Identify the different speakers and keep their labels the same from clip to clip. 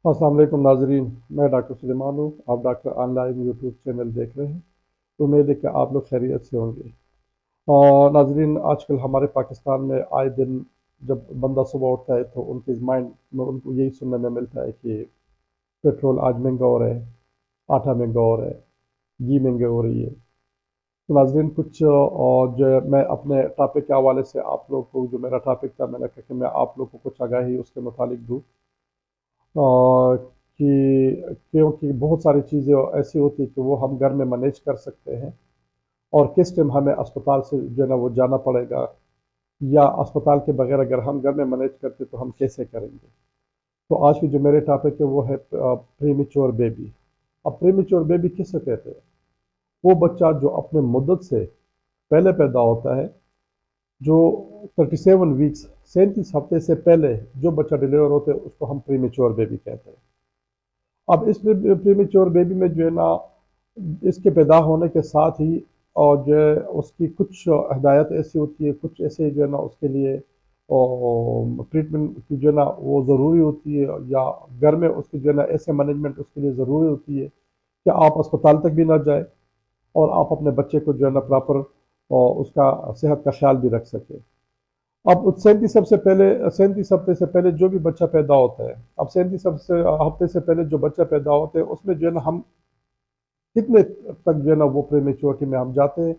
Speaker 1: السلام علیکم ناظرین، میں ڈاکٹر سلیمان ہوں۔ آپ doctor on line YouTube channel دیکھ رہے ہیں۔ امید ہے کہ آپ لوگ خیریت سے ہوں گے۔ اور ناظرین، آج کل ہمارے پاکستان میں آئے دن جب بندہ صبح اٹھتا ہے تو ان کے مائنڈ میں ان کو یہی سننے میں ملتا ہے کہ پیٹرول آج مہنگا ہو رہا ہے، آٹا مہنگا ہو رہا ہے، گھی مہنگے ہو رہی ہے۔ تو ناظرین، کچھ جو میں اپنے ٹاپک کے حوالے سے آپ لوگ کو، جو میرا ٹاپک تھا، میں نے کہا کہ میں آپ لوگ کو کچھ آگاہی اس کے متعلق دوں۔ آ، کیونکہ بہت ساری چیزیں ایسی ہوتی ہیں کہ وہ ہم گھر میں مینیج کر سکتے ہیں، اور کس ٹائم ہمیں اسپتال سے جو ہے نا وہ جانا پڑے گا، یا اسپتال کے بغیر اگر ہم گھر میں مینیج کرتے تو ہم کیسے کریں گے۔ تو آج کی جو میرے ٹاپک ہے وہ ہے پریمیچور بیبی۔ اب پریمیچور بیبی کس سے کہتے ہیں؟ وہ بچہ جو اپنے مدت سے پہلے پیدا ہوتا ہے، جو 37 ویکس 37 ہفتے سے پہلے جو بچہ ڈلیور ہوتے ہے، اس کو ہم پریمیچور بیبی کہتے ہیں۔ اب اس پریمیچور بیبی میں جو ہے نا، اس کے پیدا ہونے کے ساتھ ہی اور جو ہے اس کی کچھ ہدایت ایسی ہوتی ہے، کچھ ایسے جو ہے نا اس کے لیے ٹریٹمنٹ کی جو ہے نا وہ ضروری ہوتی ہے، یا گھر میں اس کی جو ہے نا ایسے مینجمنٹ اس کے لیے ضروری ہوتی ہے کہ آپ اسپتال تک بھی نہ جائیں، اور آپ اپنے بچے کو جو ہے نا پراپر اس کا صحت کا خیال بھی رکھ سکیں۔ اب 37 ہفتے سے پہلے جو بھی بچہ پیدا ہوتا ہے، اب 37 ہفتے سے پہلے جو بچہ پیدا ہوتا ہے، اس میں جو ہے نا ہم کتنے تک جو ہے نا وہ پریمیچورٹی میں ہم جاتے ہیں،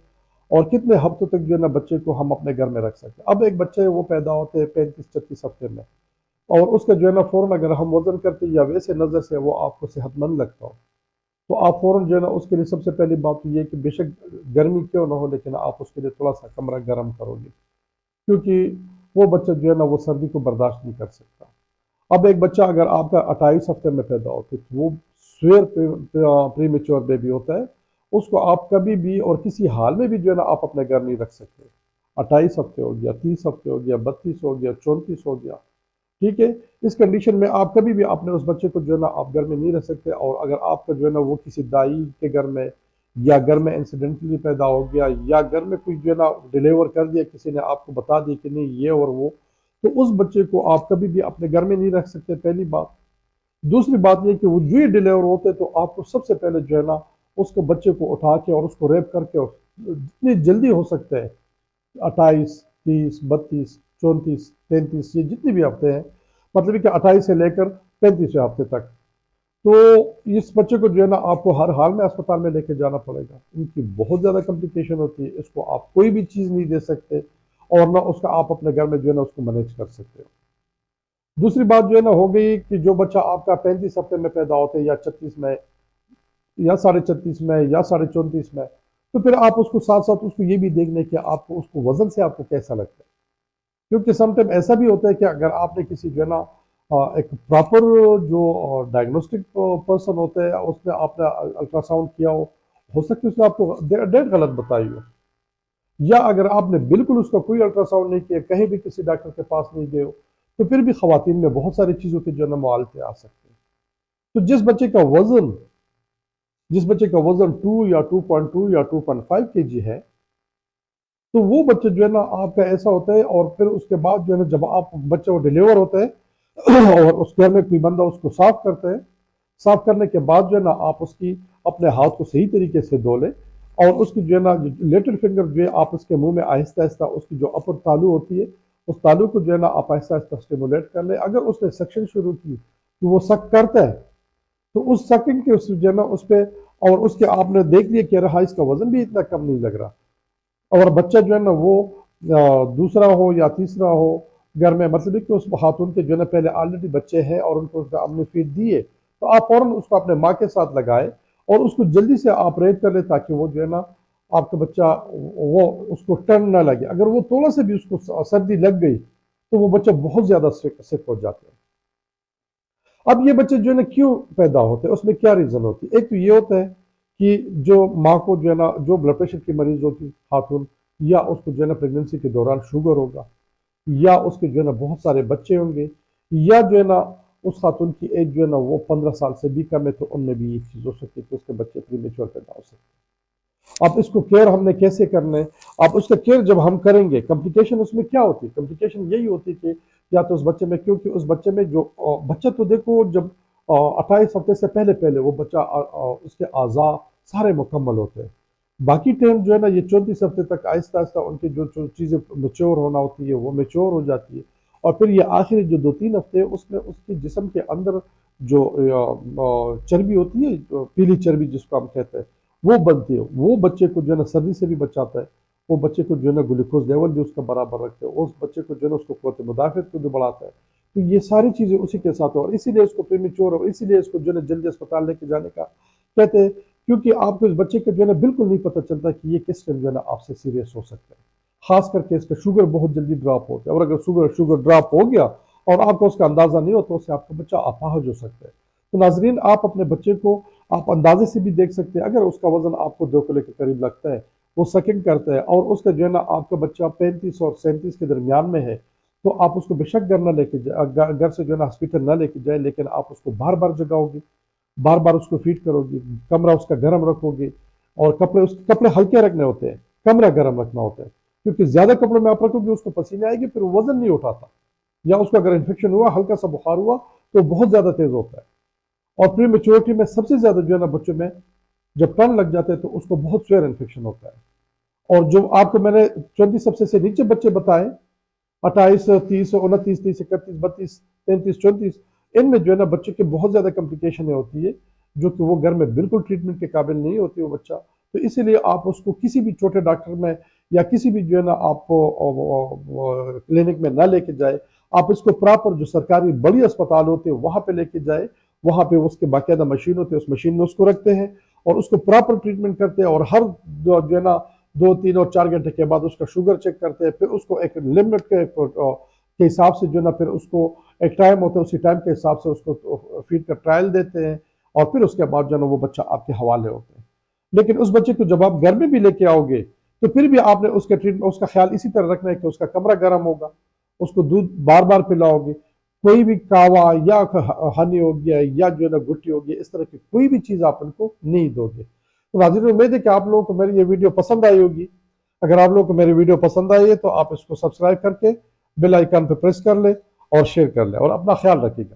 Speaker 1: اور کتنے ہفتوں تک جو ہے نا بچے کو ہم اپنے گھر میں رکھ سکتے ہیں۔ اب ایک بچے وہ پیدا ہوتے ہیں 35-36 ہفتے میں، اور اس کا جو ہے نا فوراً اگر ہم وزن کرتے یا ویسے نظر سے وہ آپ کو صحت مند لگتا ہو، تو آپ فوراً جو ہے نا اس کے لیے سب سے پہلی بات تو یہ کہ بے شک گرمی کیوں نہ ہو، لیکن آپ اس کے لیے تھوڑا سا کمرہ گرم کرو گے، کیونکہ وہ بچہ جو ہے نا وہ سردی کو برداشت نہیں کر سکتا۔ اب ایک بچہ اگر آپ کا 28 ہفتے میں پیدا ہوتا ہے تو وہ سویر پری میچور بیبی ہوتا ہے، اس کو آپ کبھی بھی اور کسی حال میں بھی جو ہے نا آپ اپنے گھر نہیں رکھ سکتے۔ 28 ہفتے ہو گیا، 30 ہفتے ہو گیا، 32 ہو گیا، 34 ہو گیا، ٹھیک ہے۔ اس کنڈیشن میں آپ کبھی بھی اپنے اس بچے کو جو ہے نا آپ گھر میں نہیں رکھ سکتے، اور اگر آپ کا جو ہے نا وہ کسی دائی کے گھر میں، یا گھر میں انسیڈنٹلی پیدا ہو گیا، یا گھر میں کوئی جو ہے نا ڈیلیور کر دیا، کسی نے آپ کو بتا دی کہ نہیں یہ اور وہ، تو اس بچے کو آپ کبھی بھی اپنے گھر میں نہیں رکھ سکتے، پہلی بات۔ دوسری بات یہ کہ وہ جو ہی ڈیلیور ہوتے تو آپ کو سب سے پہلے جو ہے نا اس کو بچے کو اٹھا کے اور اس کو ریپ کر کے جتنی جلدی ہو سکتے ہیں، 28، 30، 32، 34، 33، یہ جتنے بھی ہفتے ہیں، مطلب کہ 28 سے لے کر 35 ہفتے تک، تو اس بچے کو جو ہے نا آپ کو ہر حال میں اسپتال میں لے کے جانا پڑے گا۔ ان کی بہت زیادہ کمپلیکیشن ہوتی ہے، اس کو آپ کوئی بھی چیز نہیں دے سکتے، اور نہ اس کا آپ اپنے گھر میں جو ہے نا اس کو مینیج کر سکتے ہو۔ دوسری بات جو ہے نا ہو گئی کہ جو بچہ آپ کا 35 ہفتے میں پیدا ہوتا ہے، یا 36 میں، یا 36.5 میں، یا 34.5 میں، تو پھر آپ اس کو ساتھ ساتھ اس کو یہ بھی دیکھنے کہ آپ کو اس کو وزن سے آپ کو کیسا لگتا ہے، کیونکہ سم ٹائم ایسا بھی ہوتا ہے کہ اگر آپ نے کسی جو ہے نا ایک پراپر جو ڈائگنوسٹک پرسن ہوتا ہے، اس نے آپ نے الٹرا ساؤنڈ کیا ہو سکتا ہے اس نے آپ کو ڈیٹ غلط بتائی ہو، یا اگر آپ نے بالکل اس کا کوئی الٹرا ساؤنڈ نہیں کیا، کہیں بھی کسی ڈاکٹر کے پاس نہیں گئے ہو، تو پھر بھی خواتین میں بہت ساری چیزوں کے جو ہے نا معالجے آ سکتے ہیں۔ تو جس بچے کا وزن 2 یا 2.2 یا 2.5 کے جی ہے، تو وہ بچہ جو ہے نا آپ کا ایسا ہوتا ہے، اور پھر اس کے بعد جو ہے نا جب آپ بچہ وہ ڈیلیور ہوتا ہے اور اس گھر میں کوئی بندہ اس کو صاف کرتا ہے، صاف کرنے کے بعد جو ہے نا آپ اس کی اپنے ہاتھ کو صحیح طریقے سے دھو لیں، اور اس کی جو ہے نا لٹل فنگر جو ہے آپ اس کے منہ میں آہستہ آہستہ اس کی جو اپر تالو ہوتی ہے، اس تالو کو جو ہے نا آپ آہستہ آہستہ اسٹیمولیٹ کر لیں۔ اگر اس نے سیکشن شروع کی کہ وہ سک کرتا ہے، تو اس سکنگ کے جو ہے نا اس پہ، اور اس کے آپ نے دیکھ لیا کہ رہا اس کا وزن بھی اتنا کم نہیں لگ رہا، اور بچہ جو ہے نا وہ دوسرا ہو یا تیسرا ہو گھر میں، مطلب ہے کہ اس خاتون کے جو ہے نا پہلے آلریڈی بچے ہیں اور ان کو ہم نے فیڈ دیے، تو آپ فوراً اس کو اپنے ماں کے ساتھ لگائے، اور اس کو جلدی سے آپ ریٹ کر لیں، تاکہ وہ جو ہے نا آپ کا بچہ وہ اس کو ٹرن نہ لگے۔ اگر وہ تھوڑا سے بھی اس کو سردی لگ گئی تو وہ بچہ بہت زیادہ سک ہو جاتا ہے۔ اب یہ بچے جو ہے نا کیوں پیدا ہوتے ہیں، اس میں کیا ریزن ہوتی ہے؟ ایک تو یہ ہوتا ہے کہ جو ماں کو جو ہے نا جو بلڈ پریشر کی مریض ہوتی خاتون، یا اس کو جو ہے نا پریگننسی کے دوران شوگر ہوگا، یا اس کے جو ہے نا بہت سارے بچے ہوں گے، یا جو ہے نا اس خاتون کی ایج جو ہے نا وہ 15 سال سے بھی کم ہے، تو ان میں بھی یہ چیز ہو سکتی ہے کہ اس کے بچے پری میچور پیدا ہو سکتے ہیں۔ اب اس کو کیئر ہم نے کیسے کرنا ہے؟ اب اس کا کیئر جب ہم کریں گے، کمپلیکیشن اس میں کیا ہوتی ہے؟ کمپلیکیشن یہی ہوتی ہے کہ یا تو اس بچے میں، کیونکہ اس بچے میں جو بچہ تو دیکھو جب 28 ہفتے سے پہلے پہلے وہ بچہ اس کے اعضاء سارے مکمل ہوتے ہیں. باقی ٹائم جو ہے نا یہ 34 ہفتے تک آہستہ آہستہ ان کی جو چیزیں میچور ہونا ہوتی ہے وہ میچور ہو جاتی ہے. اور پھر یہ آخری جو 2-3 ہفتے اس میں اس کے جسم کے اندر جو چربی ہوتی ہے، جو پیلی چربی جس کو ہم کہتے ہیں، وہ بنتی ہے. وہ بچے کو جو ہے نا سردی سے بھی بچاتا ہے. وہ بچے کو جو ہے نا گلوکوز لیول بھی اس کا برابر رکھتے ہیں. اس بچے کو جو ہے نا اس کو قوت مدافعت کو بھی بڑھاتا ہے. تو یہ ساری چیزیں اسی کے ساتھ اور اسی لیے اس کو پریمیچور اور اسی لیے اس کو جو ہے نا جلدی اسپتال لے کے جانے کا کہتے ہیں. کیونکہ آپ کو اس بچے کا جو ہے نا بالکل نہیں پتہ چلتا کہ یہ کس ٹائم جو ہے نا آپ سے سیریس ہو سکتا ہے. خاص کر کے اس کا شوگر بہت جلدی ڈراپ ہوتا ہے، اور اگر شوگر ڈراپ ہو گیا اور آپ کو اس کا اندازہ نہیں ہوتا، اس سے آپ کا بچہ اپاہج ہو سکتا ہے. تو ناظرین، آپ اپنے بچے کو آپ اندازے سے بھی دیکھ سکتے ہیں. اگر اس کا وزن آپ کو 2 کلو کے قریب لگتا ہے، وہ سکنگ کرتا ہے اور اس کا جو ہے نا آپ کا بچہ 35 اور 37 کے درمیان میں ہے، تو آپ اس کو بے شک گھر سے جو ہے نا ہاسپٹل نہ لے کے جائے، لیکن آپ اس کو بار بار جگاؤ گے، بار بار اس کو فیڈ کرو گی، کمرہ اس کا گرم رکھو گے. اور اس کے کپڑے ہلکے رکھنے ہوتے ہیں، کمرہ گرم رکھنا ہوتا ہے. کیونکہ زیادہ کپڑوں میں آپ رکھو گے اس کو پسینے آئے گی، پھر وہ وزن نہیں اٹھاتا. یا اس کو اگر انفیکشن ہوا، ہلکا سا بخار ہوا، تو بہت زیادہ تیز ہوتا ہے. اور پری میچورٹی میں سب سے زیادہ جو ہے نا بچوں میں جب ٹن لگ جاتے ہیں تو اس کو بہت سویئر انفیکشن ہوتا ہے. اور جو آپ کو میں نے 34 ہفتے سے نیچے بچے بتائے، 28 30 29 30 31 32 33 34، ان میں جو ہے نا بچے کی بہت زیادہ کمپلیکیشنیں ہوتی ہے، جو کہ وہ گھر میں بالکل ٹریٹمنٹ کے قابل نہیں ہوتی وہ بچہ. تو اسی لیے آپ اس کو کسی بھی چھوٹے ڈاکٹر میں یا کسی بھی جو ہے نا آپ کلینک میں نہ لے کے جائے. آپ اس کو پراپر جو سرکاری بڑی اسپتال ہوتے ہیں وہاں پہ لے کے جائے. وہاں پہ اس کے باقاعدہ مشین ہوتے ہیں، اس مشین میں اس کو رکھتے ہیں اور اس کو پراپر ٹریٹمنٹ کرتے ہیں. اور ہر جو ہے نا 2 3 اور 4 گھنٹے کے بعد اس کا شوگر چیک کرتے ہیں. پھر اس کو ایک لمٹ کے حساب سے جو ہے نا پھر اس کو ایک ٹائم ہوتا ہے، اسی ٹائم کے حساب سے اس کو فیڈ کا ٹرائل دیتے ہیں. اور پھر اس کے بعد جو ہے نا وہ بچہ آپ کے حوالے ہوتے ہیں. لیکن اس بچے کو جب آپ گھر میں بھی لے کے آؤ گے تو پھر بھی آپ نے اس کا خیال اسی طرح رکھنا ہے کہ اس کا کمرہ گرم ہوگا، اس کو دودھ بار بار پلاؤ گے. کوئی بھی کاوا یا ہنی ہو گیا یا جو ہے نا گٹی ہو گیا، اس طرح کی کوئی بھی چیز آپ ان کو نہیں دو گے. تو ناظرین، امید ہے کہ آپ لوگوں کو میری یہ ویڈیو پسند آئی ہوگی. اگر آپ لوگوں کو میری ویڈیو پسند آئی ہے تو آپ اس کو سبسکرائب کر کے بیل آئیکن پہ پریس کر لیں اور شیئر کر لیں اور اپنا خیال رکھیے گا.